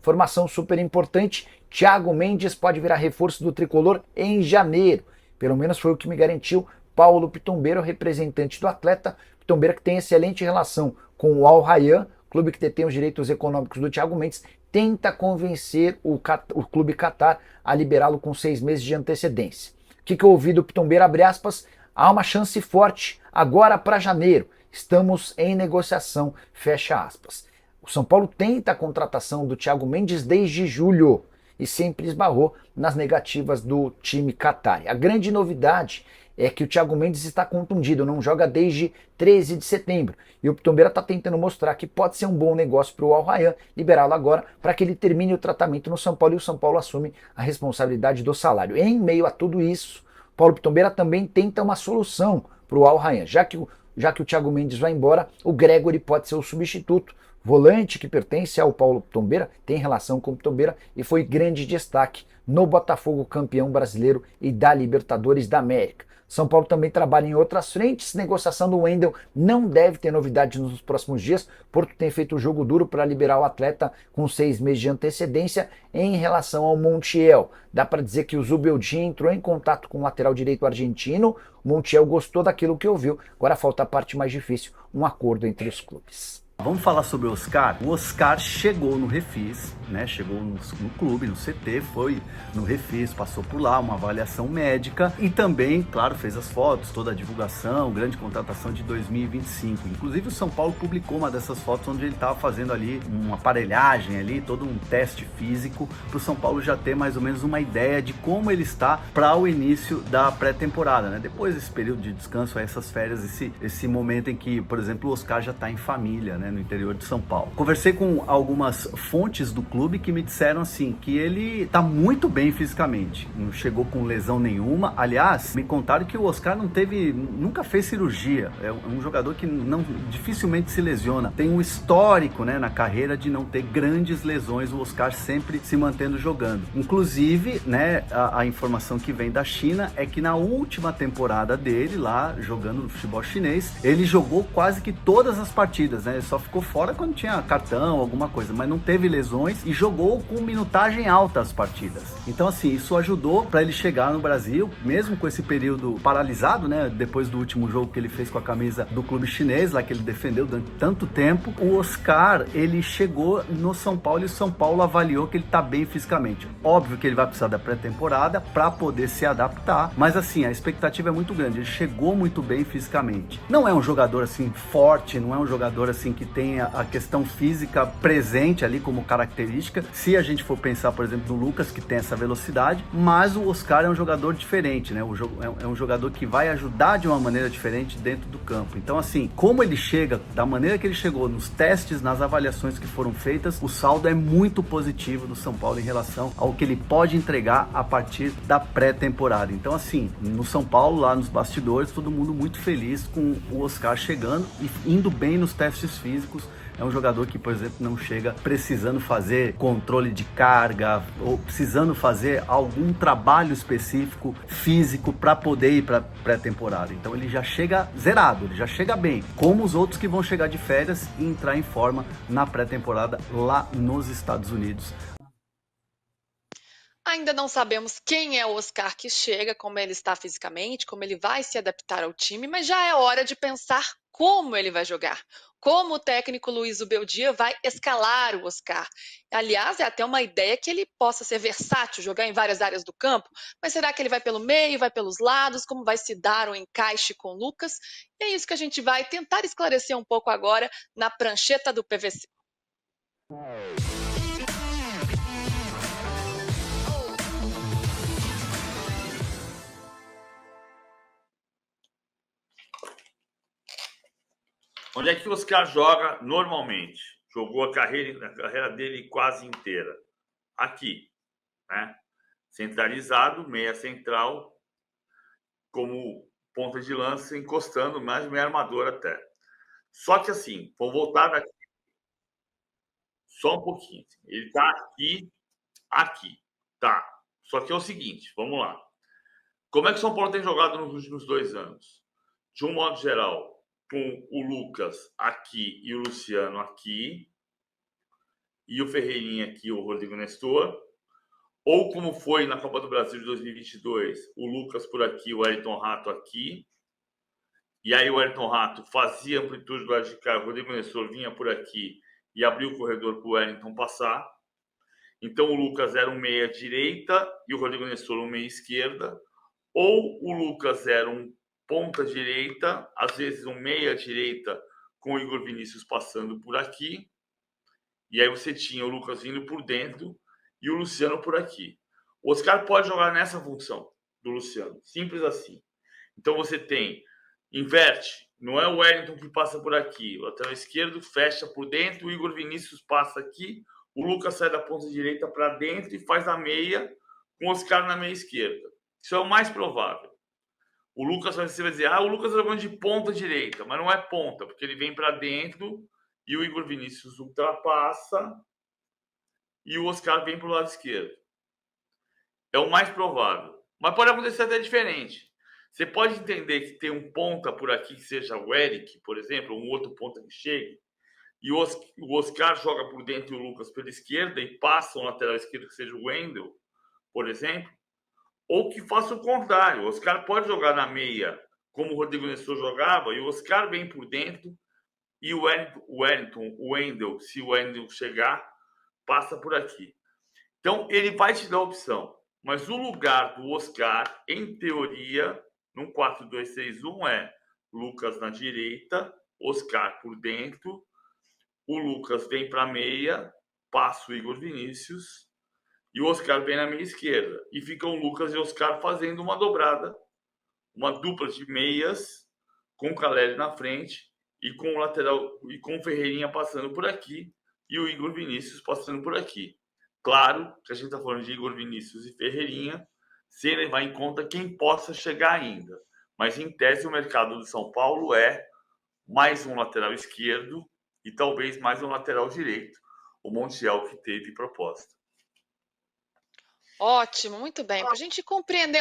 Formação super importante, Thiago Mendes pode virar reforço do tricolor em janeiro. Pelo menos foi o que me garantiu Paulo Pitombeiro, representante do atleta. Pitombeiro que tem excelente relação com o Al Rayyan, clube que detém os direitos econômicos do Thiago Mendes, tenta convencer o clube Qatar a liberá-lo com 6 meses de antecedência. O que eu ouvi do Pitombeiro, abre aspas, há uma chance forte agora para janeiro. Estamos em negociação, fecha aspas. O São Paulo tenta a contratação do Thiago Mendes desde julho e sempre esbarrou nas negativas do time Qatar. A grande novidade é que o Thiago Mendes está contundido, não joga desde 13 de setembro. E o Pitombeira está tentando mostrar que pode ser um bom negócio para o Al Rayyan liberá-lo agora para que ele termine o tratamento no São Paulo e o São Paulo assume a responsabilidade do salário. Em meio a tudo isso, Paulo Pitombeira também tenta uma solução para o Al Rayyan. Já que o Thiago Mendes vai embora, o Gregory pode ser o substituto. Volante que pertence ao Paulo Pitombeira, tem relação com o Pitombeira e foi grande destaque no Botafogo, campeão brasileiro e da Libertadores da América. São Paulo também trabalha em outras frentes. Negociação do Wendel não deve ter novidades nos próximos dias. Porto tem feito o jogo duro para liberar o atleta com 6 meses de antecedência. Em relação ao Montiel, dá para dizer que o Zubeldia entrou em contato com o lateral direito argentino. O Montiel gostou daquilo que ouviu. Agora falta a parte mais difícil, um acordo entre os clubes. Vamos falar sobre o Oscar? O Oscar chegou no Refis, né? Chegou no clube, no CT, foi no Refis, passou por lá, uma avaliação médica e também, claro, fez as fotos, toda a divulgação, grande contratação de 2025. Inclusive o São Paulo publicou uma dessas fotos onde ele estava fazendo ali uma aparelhagem ali, todo um teste físico para o São Paulo já ter mais ou menos uma ideia de como ele está para o início da pré-temporada, né? Depois desse período de descanso, essas férias, esse momento em que, por exemplo, o Oscar já está em família, né? No interior de São Paulo. Conversei com algumas fontes do clube que me disseram assim, que ele tá muito bem fisicamente, não chegou com lesão nenhuma. Aliás, me contaram que o Oscar nunca fez cirurgia, é um jogador que dificilmente se lesiona, tem um histórico, né, na carreira de não ter grandes lesões, o Oscar sempre se mantendo jogando. Inclusive, né, a informação que vem da China é que na última temporada dele lá, jogando no futebol chinês, ele jogou quase que todas as partidas, né, ele só ficou fora quando tinha cartão, alguma coisa, mas não teve lesões e jogou com minutagem alta as partidas. Então, assim, isso ajudou para ele chegar no Brasil, mesmo com esse período paralisado, né? Depois do último jogo que ele fez com a camisa do clube chinês, lá que ele defendeu durante tanto tempo, o Oscar, ele chegou no São Paulo e o São Paulo avaliou que ele tá bem fisicamente. Óbvio que ele vai precisar da pré-temporada para poder se adaptar, mas assim, a expectativa é muito grande, ele chegou muito bem fisicamente. Não é um jogador assim forte, não é um jogador assim que tem a questão física presente ali como característica, se a gente for pensar, por exemplo, no Lucas, que tem essa velocidade, mas o Oscar é um jogador diferente, né? É um jogador que vai ajudar de uma maneira diferente dentro do campo. Então, assim, como ele chega, da maneira que ele chegou, nos testes, nas avaliações que foram feitas, o saldo é muito positivo do São Paulo em relação ao que ele pode entregar a partir da pré-temporada. Então, assim, no São Paulo, lá nos bastidores, todo mundo muito feliz com o Oscar chegando e indo bem nos testes físicos. É um jogador que, por exemplo, não chega precisando fazer controle de carga ou precisando fazer algum trabalho específico físico para poder ir para pré-temporada. Então ele já chega zerado, ele já chega bem, como os outros que vão chegar de férias e entrar em forma na pré-temporada lá nos Estados Unidos. Ainda não sabemos quem é o Oscar que chega, como ele está fisicamente, como ele vai se adaptar ao time, mas já é hora de pensar como ele vai jogar. Como o técnico Luiz Ubeldia vai escalar o Oscar. Aliás, é até uma ideia que ele possa ser versátil, jogar em várias áreas do campo, mas será que ele vai pelo meio, vai pelos lados? Como vai se dar o encaixe com o Lucas? E é isso que a gente vai tentar esclarecer um pouco agora na prancheta do PVC. Onde é que o Oscar joga normalmente? Jogou a carreira dele quase inteira. Aqui, né? Centralizado, meia central, como ponta de lança, encostando, mais meia armador até. Só que assim, vou voltar daqui só um pouquinho. Ele tá aqui, tá. Só que é o seguinte, vamos lá. Como é que o São Paulo tem jogado nos últimos 2 anos? De um modo geral, com o Lucas aqui e o Luciano aqui, e o Ferreirinha aqui, o Rodrigo Nestor. Ou como foi na Copa do Brasil de 2022, o Lucas por aqui, o Wellington Rato aqui. E aí o Wellington Rato fazia amplitude do lado de cá, o Rodrigo Nestor vinha por aqui e abriu o corredor para o Wellington passar. Então o Lucas era um meia direita e o Rodrigo Nestor um meia esquerda. Ou o Lucas era um ponta direita, às vezes um meia direita com o Igor Vinícius passando por aqui. E aí você tinha o Lucas vindo por dentro e o Luciano por aqui. O Oscar pode jogar nessa função do Luciano, simples assim. Então você tem, inverte, não é o Wellington que passa por aqui, o lateral esquerdo fecha por dentro, o Igor Vinícius passa aqui, o Lucas sai da ponta direita para dentro e faz a meia com o Oscar na meia esquerda. Isso é o mais provável. O Lucas, você vai dizer, o Lucas jogando de ponta direita, mas não é ponta, porque ele vem para dentro e o Igor Vinícius ultrapassa e o Oscar vem para o lado esquerdo. É o mais provável. Mas pode acontecer até diferente. Você pode entender que tem um ponta por aqui, que seja o Eric, por exemplo, um outro ponta que chegue, e o Oscar joga por dentro e o Lucas pela esquerda e passa um lateral esquerdo que seja o Wendel, por exemplo. Ou que faça o contrário. O Oscar pode jogar na meia, como o Rodrigo Nestor jogava, e o Oscar vem por dentro, e o Wellington, o Wendel, se o Wendel chegar, passa por aqui. Então, ele vai te dar a opção. Mas o lugar do Oscar, em teoria, num 4-2-3-1, é Lucas na direita, Oscar por dentro, o Lucas vem para a meia, passa o Igor Vinícius, e o Oscar vem na meia esquerda. E ficam o Lucas e o Oscar fazendo uma dobrada, uma dupla de meias, com o Caleri na frente, e com o lateral, e com o Ferreirinha passando por aqui, e o Igor Vinícius passando por aqui. Claro que a gente está falando de Igor Vinícius e Ferreirinha, sem levar em conta quem possa chegar ainda. Mas, em tese, o mercado do São Paulo é mais um lateral esquerdo e talvez mais um lateral direito, o Montiel que teve proposta. Ótimo, muito bem. Para a gente compreender